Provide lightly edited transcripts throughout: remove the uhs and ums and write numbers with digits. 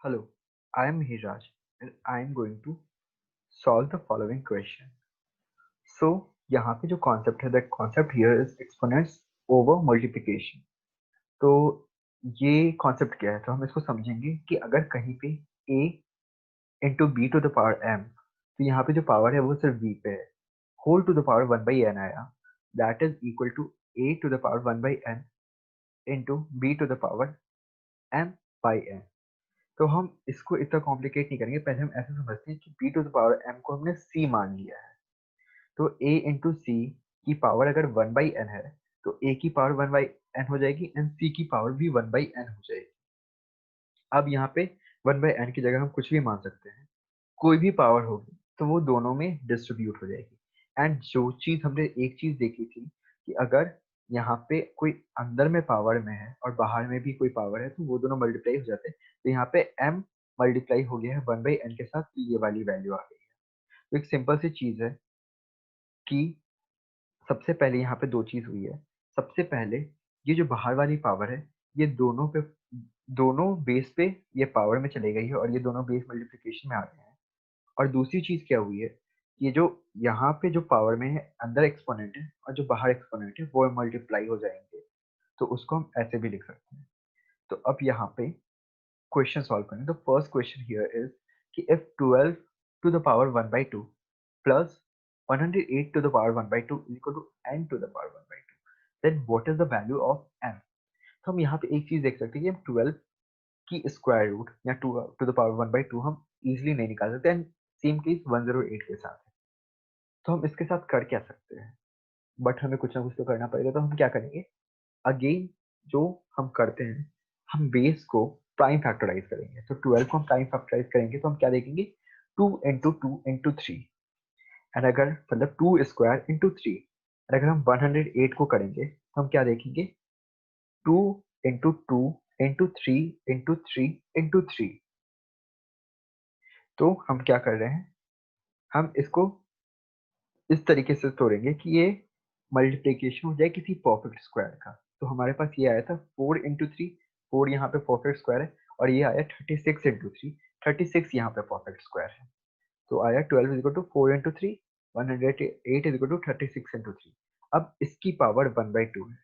Hello, I am Hiraj and I am going to solve the following question. So यहाँ पे जो concept है that concept here is exponents over multiplication. तो ये concept क्या है? तो हम इसको समझेंगे कि अगर कहीं पे a into b to the power m, तो यहाँ पे जो power है वो सिर्फ b पे है, whole to the power 1 by n आया, that is equal to a to the power 1 by n into b to the power m by n. तो हम इसको इतना कॉम्प्लिकेट नहीं करेंगे, पहले हम ऐसे समझते हैं कि b to the power m को हमने c मान लिया है, तो a इंटू सी की पावर अगर 1 बाई एन है तो a की पावर 1 बाई एन हो जाएगी एंड c की पावर भी 1 बाई एन हो जाएगी। अब यहाँ पे 1 बाई एन की जगह हम कुछ भी मान सकते हैं, कोई भी पावर होगी तो वो दोनों में डिस्ट्रीब्यूट हो जाएगी। एंड जो चीज हमने एक चीज देखी थी कि अगर यहाँ पे कोई अंदर में पावर में है और बाहर में भी कोई पावर है तो वो दोनों मल्टीप्लाई हो जाते हैं, तो यहाँ पे m मल्टीप्लाई हो गया है 1 बाई एन के साथ, तो ये वाली वैल्यू आ गई है। तो एक सिंपल सी चीज है कि सबसे पहले यहाँ पे दो चीज हुई है। सबसे पहले ये जो बाहर वाली पावर है ये दोनों बेस पे ये पावर में चले गई है और ये दोनों बेस मल्टीप्लिकेशन में आ गए हैं। और दूसरी चीज क्या हुई है, ये जो यहाँ पे जो पावर में है अंदर एक्सपोनेंट है और जो बाहर एक्सपोनेंट है वो मल्टीप्लाई हो जाएंगे, तो उसको हम ऐसे भी लिख सकते हैं। तो अब यहाँ पे क्वेश्चन सॉल्व करें तो फर्स्ट क्वेश्चन हियर इज कि if 12 to the power 1 by 2 plus 108 to the power 1 by 2 is equal to n to the power 1 by 2, then what is the value of n? तो हम यहाँ पे एक चीज देख सकते हैं कि हम 12 की स्क्वायर रूट या 2 टू द पावर 1 by 2 हम इजीली नहीं निकाल सकते, एंड सेम केस 108 के साथ है। तो हम इसके साथ कर क्या सकते हैं, बट हमें कुछ ना कुछ तो करना पड़ेगा। तो हम क्या करेंगे, अगेन जो हम करते हैं, हम बेस को प्राइम फैक्टराइज करेंगे। तो 12 को हम प्राइम फैक्टराइज करेंगे तो हम क्या देखेंगे, 2 into 2 into 3, एंड अगर मतलब 2 स्क्वायर इंटू 3, और अगर हम 108 को करेंगे तो हम क्या देखेंगे, 2 into 2 into 3 into 3 into 3। तो हम क्या कर रहे हैं, हम इसको इस तरीके से तोड़ेंगे कि ये मल्टीप्लीकेशन हो जाए किसी परफेक्ट स्क्वायर का। तो हमारे पास ये आया था 4 into 3, 4 यहाँ पे परफेक्ट स्क्वायर है, और ये आया 36 into 3, 36 यहाँ पे परफेक्ट स्क्वायर है। तो आया 12 is equal to 4 into 3, 108 is equal to 36 into 3। अब इसकी पावर 1/2 है,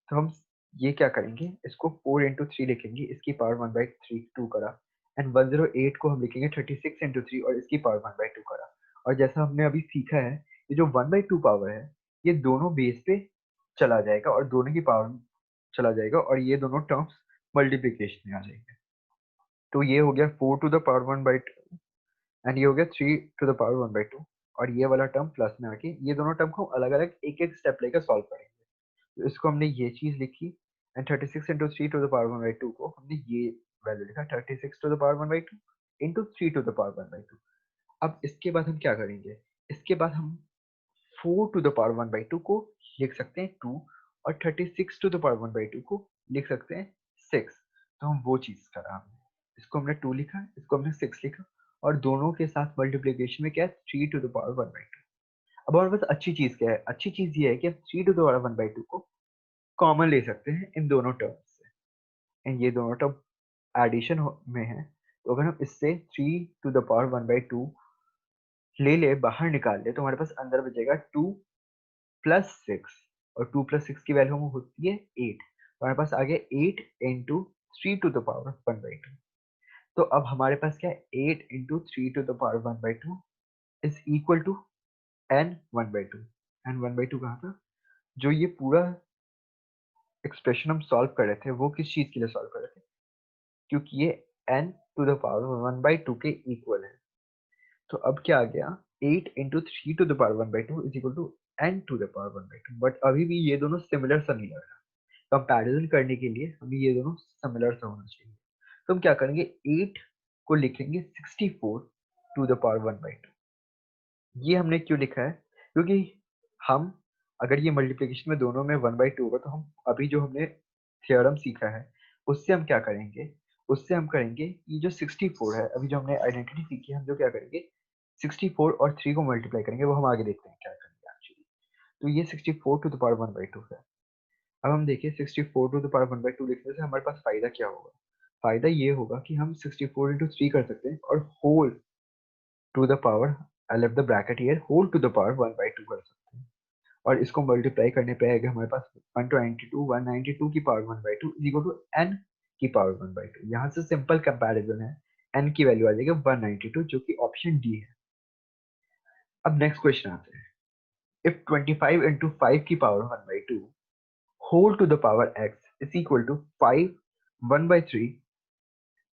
तो हम ये क्या करेंगे, इसको 4 into 3 लिखेंगे, इसकी पावर 1/2 करा, एंड 108 को हम लिखेंगे 36 into 3 और इसकी पावर 1/2 करा। और जैसा हमने अभी सीखा है, ये जो 1/2 पावर है ये दोनों बेस पे चला जाएगा और दोनों की पावर चला जाएगा और ये दोनों टर्म्स मल्टीप्लीकेशन में आ जाएंगे। तो ये हो गया 4 to the power 1/2 एंड ये हो गया 3 to the power 1/2, और ये वाला टर्म प्लस में आके ये दोनों टर्म को अलग अलग एक एक स्टेप लेकर सॉल्व करेंगे। तो इसको हमने ये चीज लिखी, and 36 into 3 to the power 1/2 को हमने ये वैल्यू लिखा, 36 to the power 1/2 into 3 to the power 1/2। अब इसके बाद हम क्या करेंगे, इसके बाद हम 4 to the power 1/2 को लिख सकते हैं 2, और 36 to the power 1/2 को लिख सकते हैं 6। तो हम वो चीज करा हमने, इसको हमने 2 लिखा, इसको हमने 6 लिखा, और दोनों के साथ मल्टीप्लीकेशन में क्या है, 3 to the power 1/2। अब हमारे पास अच्छी चीज क्या है, अच्छी चीज ये है कि हम 3 to the power 1/2 को कॉमन ले सकते हैं इन दोनों टर्म्स से, एंड ये दोनों टर्म एडिशन में है। तो अगर हम इससे 3 to the power 1/2 ले बाहर निकाल ले तो हमारे पास अंदर बचेगा 2 + 6, और 2 + 6 की वैल्यू होती है 8, तो हमारे पास आ गया 8 into 3 to the power 1/2। तो अब हमारे पास क्या है, 8 into 3 to the power 1/2 is equal to n 1/2। n 1/2 कहाँ था, जो ये पूरा एक्सप्रेशन हम सॉल्व कर रहे थे वो किस चीज के लिए सॉल्व कर रहे थे, क्योंकि ये n to the power 1/2 के इक्वल है। तो अब क्या आ गया, 8 into 3 to the power 1/2 is equal to n to the power 1/2, but अभी भी ये दोनों सिमिलर सा नहीं लग रहा। कंपैरिजन करने के लिए हमें ये दोनों सिमिलर सा होना चाहिए। तो हम क्या करेंगे, 8 को लिखेंगे 64 to the power 1/2। ये हमने क्यों लिखा है, क्योंकि हम अगर ये मल्टीप्लिकेशन में दोनों में 1/2 होगा तो हम अभी जो हमने थ्योरम सीखा है उससे हम क्या करेंगे, उससे हम करेंगे ये जो 64 है, अभी जो हमने आइडेंटिटी सीखी है, हम जो क्या करेंगे 64 और 3 को मल्टीप्लाई करेंगे, वो हम आगे देखते हैं क्या करेंगे एक्चुअली। तो ये 64 to the power 1/2 है। अब हम देखिए 64 to the power 1/2 लिखने से हमारे पास फायदा क्या होगा। फायदा ये होगा कि हम 64 इंटू 3 कर सकते हैं और whole to the power, I left the bracket here, whole to the power 1/2 कर सकते हैं। और इसको मल्टीप्लाई करने पे आएगा हमारे पास 192 की power 1/2 is equal to n की पावर 1/2। यहाँ से सिंपल कंपैरिजन है, n की वैल्यू आ जाएगी 192 जो कि ऑप्शन डी है। अब नेक्स्ट क्वेश्चन आते हैं। इफ 25 इंटू 5 की power 1/2 whole to the power x is equal to 5 1/3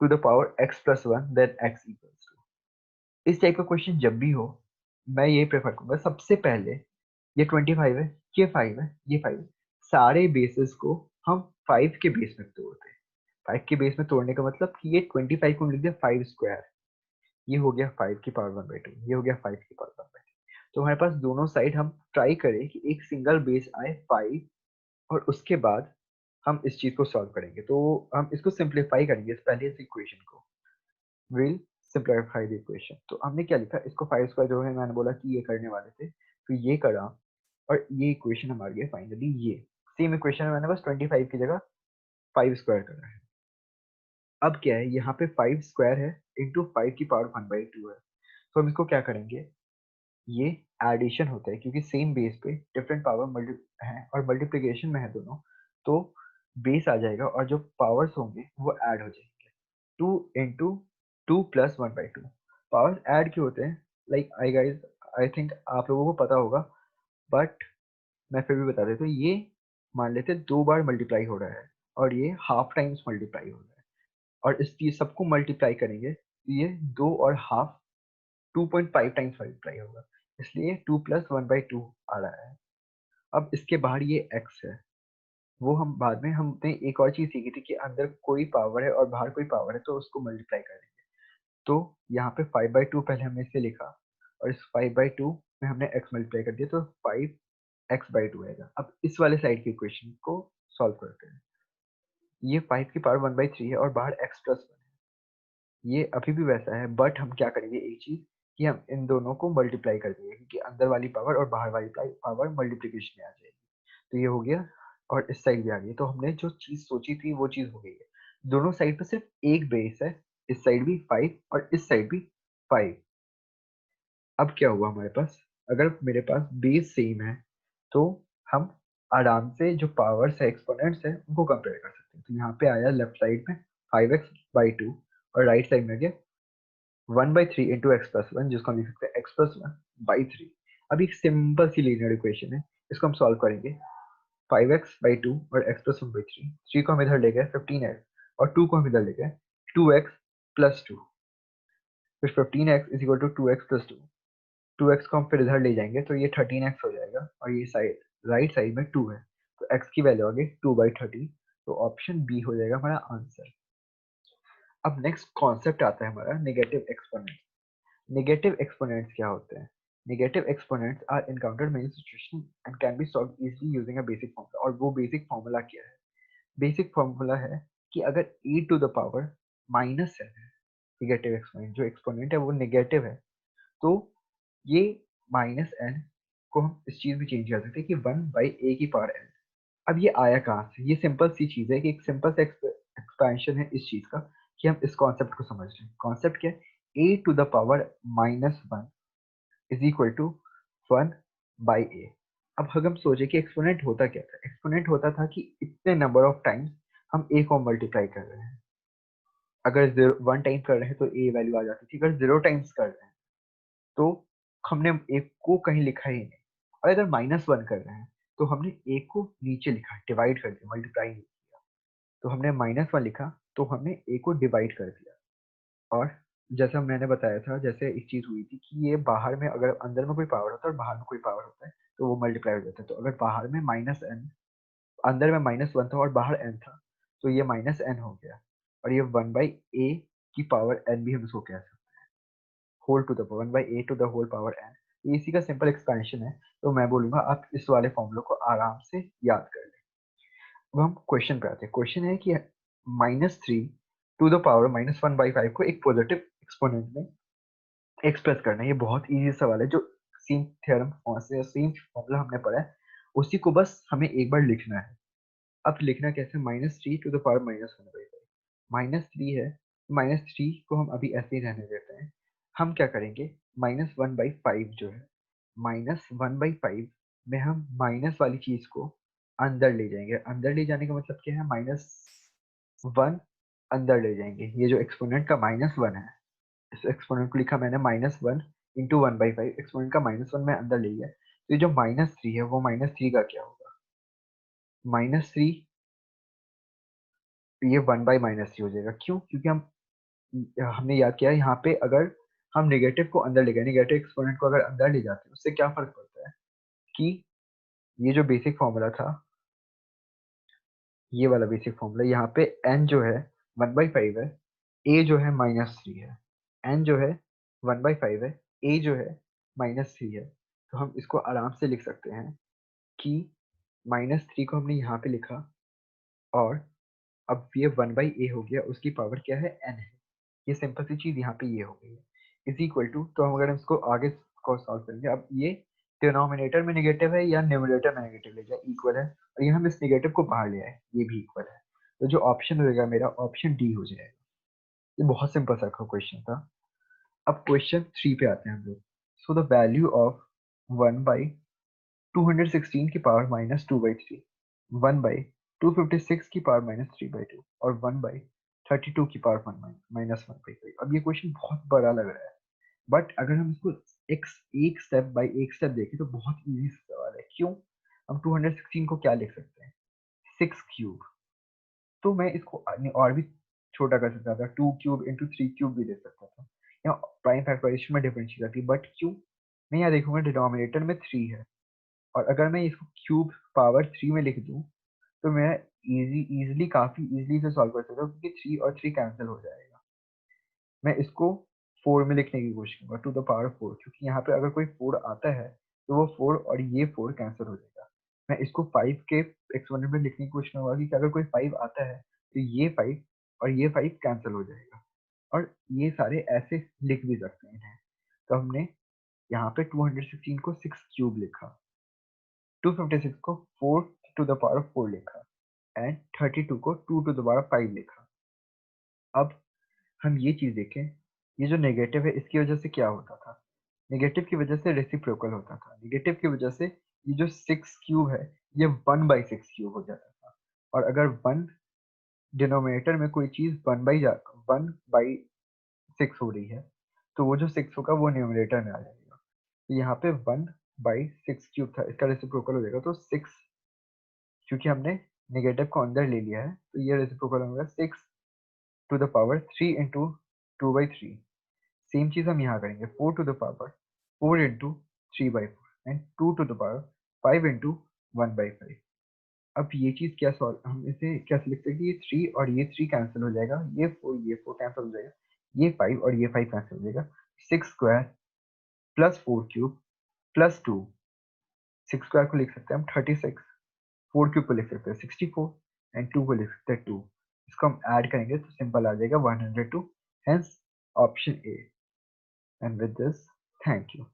to the power x plus 1 then x equals to। इस टाइप का क्वेश्चन जब भी हो, मैं ये प्रेफर करूंगा सबसे पहले ये 25 है, ये 5 है, ये 5 है, सारे बेसिस को हम 5 के बेस में तोड़ते हैं। 5 के बेस में तोड़ने का मतलब कि ये 25 को लिख दिया 5 स्क्वायर, ये हो गया 5 की पावर 1/2, ये हो गया 5 की पावर 1/2। तो हमारे पास दोनों साइड हम ट्राई करें कि एक सिंगल बेस आए 5 और उसके बाद हम इस चीज को सॉल्व करेंगे। तो हम इसको सिंप्लीफाई करेंगे, इस पहले इस इक्वेशन को विल सिंप्लीफाई द इक्वेशन। तो हमने क्या लिखा, इसको 5 स्क्वायर जो है मैंने बोला कि ये करने वाले थे, तो ये करा और ये इक्वेशन हमारी है फाइनली ये सेम इक्वेशन है, मैंने बस 25 की जगह 5 स्क्वायर करा है। अब क्या है, यहाँ पे 5 स्क्वायर है इंटू 5 की पावर 1/2 है, तो हम इसको क्या करेंगे, ये एडिशन होता है क्योंकि सेम बेस पे डिफरेंट पावर मल्टी है और मल्टीप्लिकेशन में है दोनों, तो बेस आ जाएगा और जो पावर्स होंगे वो ऐड हो जाएंगे। 2 इंटू 2 प्लस 1/2 पावर्स ऐड क्यों होते हैं, like I guys I think आप लोगों को पता होगा, बट मैं फिर भी बता देता हूँ। ये मान लेते हैं 2 बार मल्टीप्लाई हो रहा है और ये हाफ टाइम्स मल्टीप्लाई हो रहा है, और इस चीज सबको मल्टीप्लाई करेंगे तो ये 2 और हाफ 2.5 टाइम्स मल्टीप्लाई होगा, इसलिए 2 प्लस 1/2 आ रहा है। अब इसके बाहर ये x है, वो हम बाद में हमने एक और चीज सीखी थी कि अंदर कोई पावर है और बाहर कोई पावर है तो उसको मल्टीप्लाई कर देंगे। तो यहाँ पे 5/2 पहले हमने इसे लिखा और इस 5/2 में हमने x मल्टीप्लाई कर दिया तो 5x/2 आएगा। अब इस वाले साइड की इक्वेशन को सॉल्व करते हैं। ये 5 की पावर 1/3 है और बाहर x प्लस 1 है, ये अभी भी वैसा है, बट हम क्या करेंगे एक चीज कि हम इन दोनों को मल्टीप्लाई कर देंगे क्योंकि अंदर वाली पावर और बाहर वाली पावर मल्टीप्लिकेशन में आ जाएगी। तो ये हो गया और इस साइड भी आ गई, तो हमने जो चीज सोची थी वो चीज हो गई है। दोनों साइड पे सिर्फ एक बेस है, इस साइड भी 5 और इस साइड भी 5। अब क्या हुआ हमारे पास, अगर मेरे पास बेस सेम है तो हम आराम से जो पावर्स है एक्सपोनेंट्स है उनको कंपेयर कर सकते हैं। तो यहाँ पे आया लेफ्ट साइड में 5x/2 और राइट साइड में गया 1/3 इंटू एक्स प्लस वन, जिसको हम लिख सकते हैं x+1/3। अब एक सिंपल सी लीनियर इक्वेशन है, इसको हम सॉल्व करेंगे। 5x/2 और x+1/3, 3 को हम इधर ले गए 15x और 2 को हम इधर ले गए 2x+2, फिर 15x is equal to 2x+2, 2x को हम फिर इधर ले जाएंगे तो ये 13x हो जाएगा और ये साइड राइट साइड में 2 है, तो x की वैल्यू आ गई 2/13, तो ऑप्शन बी हो जाएगा हमारा आंसर। अब नेक्स्ट कॉन्सेप्ट आता है हमारा नेगेटिव एक्सपोनेंट। नेगेटिव एक्सपोनेंट्स क्या होते हैं, negative exponents are encountered many situation and can be solved easily using a basic formula. और वो बेसिक फॉर्मूला क्या है, बेसिक फॉर्मूला है कि अगर e to the power -n है, नेगेटिव एक्सपोनेंट जो एक्सपोनेंट है वो नेगेटिव है, तो ये -n को हम इस चीज में चेंज कर सकते हैं कि 1/a की पावर n। अब ये आया कहाँ से, ये सिंपल सी चीज है कि एक सिंपल सा एक्सपेंशन है इस चीज का कि हम इस कॉन्सेप्ट को समझ लें। कॉन्सेप्ट क्या है, a to the power -1 is equal to 1/a। अब हम सोचे कि एक्सपोनेंट होता क्या था, एक्सपोनेंट होता था कि इतने नंबर ऑफ टाइम्स हम a को मल्टीप्लाई कर रहे हैं। अगर 1 टाइम कर रहे हैं तो a वैल्यू आ जाती थी, अगर 0 टाइम्स कर रहे हैं तो हमने a को कहीं लिखा ही नहीं, और अगर -1 कर रहे हैं तो हमने a को नीचे लिखा, डिवाइड कर दिया, मल्टीप्लाई नहीं किया। तो हमने -1 लिखा तो हमने a को डिवाइड कर दिया। और जैसा मैंने बताया था, जैसे एक चीज हुई थी कि ये बाहर में अगर अंदर में कोई पावर होता है और बाहर में कोई पावर होता है तो वो मल्टीप्लाई हो जाता है। तो अगर बाहर में -n, अंदर में -1 था और बाहर n था, तो ये -n हो गया और ये 1/a की पावर n भी हम इसको कह सकते हैं, whole to the power 1/a to the whole power n। ये इसी का सिंपल एक्सपेंशन है, तो मैं बोलूंगा आप इस वाले फॉर्मूला को आराम से याद कर लें। अब हम क्वेश्चन पे आते हैं। क्वेश्चन है कि -3 टू द पावर -1/5 को एक पॉजिटिव एक्सपोनेंट में एक्सप्रेस करना है। ये बहुत इजी सवाल है, जो सेम थ्योरम से सेम फॉर्मूला हमने पढ़ा है उसी को बस हमें एक बार लिखना है। अब लिखना कैसे, -3 टू द पावर -1/5, -3 है, -3 को हम अभी ऐसे ही रहने देते हैं। हम क्या करेंगे, -1/5 जो है, -1/5 में हम माइनस वाली चीज़ को अंदर ले जाएँगे। अंदर ले जाने का मतलब क्या है, -1 अंदर ले जाएँगे। ये जो एक्सपोनेंट का -1 है, इस एक्सपोनेंट को लिखा मैंने -1 इंटू 1/5, एक्सपोनेंट का -1 मैं अंदर ले गया। तो ये जो -3 है, वो -3 का क्या होगा? -3, ये 1/-3 हो जाएगा। क्यों? क्योंकि हमने याद किया है यहाँ पे, अगर हम नेगेटिव को अंदर ले गए, नेगेटिव एक्सपोनेंट को अगर अंदर ले जाते हैं, उससे क्या फ़र्क पड़ता है कि ये जो बेसिक फ़ॉर्मूला था, ये वाला बेसिक फ़ॉर्मूला, यहाँ पे n जो है 1/5 है, a जो है -3 है। n जो है 1/5 है, a जो है -3 है। तो हम इसको आराम से लिख सकते हैं कि -3 को हमने यहाँ पे लिखा, और अब ये 1/a हो गया, उसकी पावर क्या है, n है। ये सिंपल सी चीज़ यहाँ पे ये हो गई है, इज़ इक्वल टू, तो हम अगर इसको आगे को सॉल्व करेंगे, अब ये डिनोमिनेटर में नेगेटिव है या न्यूमरेटर में नेगेटिव ले जाए, इक्वल है, और ये हम इस नेगेटिव को बाहर ले आए, ये भी इक्वल है। तो जो ऑप्शन होएगा मेरा, ऑप्शन डी हो जाएगा। ये बहुत सिंपल सा क्वेश्चन था। अब क्वेश्चन 3 पे आते हैं हम लोग। सो द वैल्यू ऑफ 1/216 की पावर -2/3, 1/256 की पावर -3/2 और 1/32 की पावर -1/5। अब ये क्वेश्चन बहुत बड़ा लग रहा है, बट अगर हम इसको एक स्टेप बाय एक स्टेप देखें तो बहुत इजी सवाल है। क्यों? हम 216 को क्या लिख सकते हैं, 6 क्यूब। तो मैं इसको और भी छोटा कर सकता था, 2 क्यूब इंटू 3 क्यूब भी दे सकता था, या प्राइम फैक्टराइजेशन में डिफरेंशिएट आती, बट क्यों? मैं यहाँ देखूंगा डिनोमिनेटर में 3 है, और अगर मैं इसको क्यूब पावर 3 में लिख दूं, तो मैं इजीली काफी इजीली से सॉल्व कर सकता हूँ, क्योंकि 3 और 3 कैंसिल हो जाएगा। मैं इसको 4 में लिखने की कोशिश करूँगा, टू द पावर 4, क्योंकि यहाँ पे अगर कोई 4 आता है, तो वो 4 और ये 4 कैंसिल हो जाएगा। मैं इसको 5 के एक्सपोनेंट में लिखने की कोशिश करूँगा कि अगर कोई 5 आता है, तो ये 5 और ये 5 कैंसिल हो जाएगा, और ये सारे ऐसे लिख भी सकते हैं इन्हें। तो हमने यहाँ पे 216 को 6 क्यूब लिखा, 256 को 4 टू द पावर 4 लिखा, एंड 32 को 2 टू द पावर 5 लिखा। अब हम ये चीज़ देखें, ये जो नेगेटिव है, इसकी वजह से क्या होता था? नेगेटिव की वजह से रेसिप्रोकल होता था। नेगेटिव की वजह से ये जो 6 क्यूब है, ये 1/6 क्यूब हो जाता था, और अगर 1 डिनोमिनेटर में कोई चीज़ 1/6 हो रही है, तो वो जो 6 होगा वो न्यूमरेटर में आ जाएगा। तो यहाँ पे 1/6 क्यूब था, इसका रेसिप्रोकल हो जाएगा, तो 6, क्योंकि हमने नेगेटिव को अंदर ले लिया है, तो ये रेसिप्रोकल होगा 6 to the power 3 into 2/3। Same चीज़ हम यहाँ करेंगे, 4 to the power 4 into 3/4 and 2 to the power 5 into 1/5। अब ये चीज़ क्या सॉल्व, हम इसे कैसे लिख सकते हैं, ये 3 और ये 3 कैंसिल हो जाएगा, ये 4 कैंसिल हो जाएगा, ये 5 और ये 5 कैंसिल हो जाएगा। 6 square plus 4 cube plus 2, 6 square को लिख सकते हैं हम 36, 4 क्यूब को लिख सकते हैं 64, एंड 2 को लिख सकते हैं 2। इसको हम ऐड करेंगे तो सिंपल आ जाएगा 102, hence option A. And with this, thank you.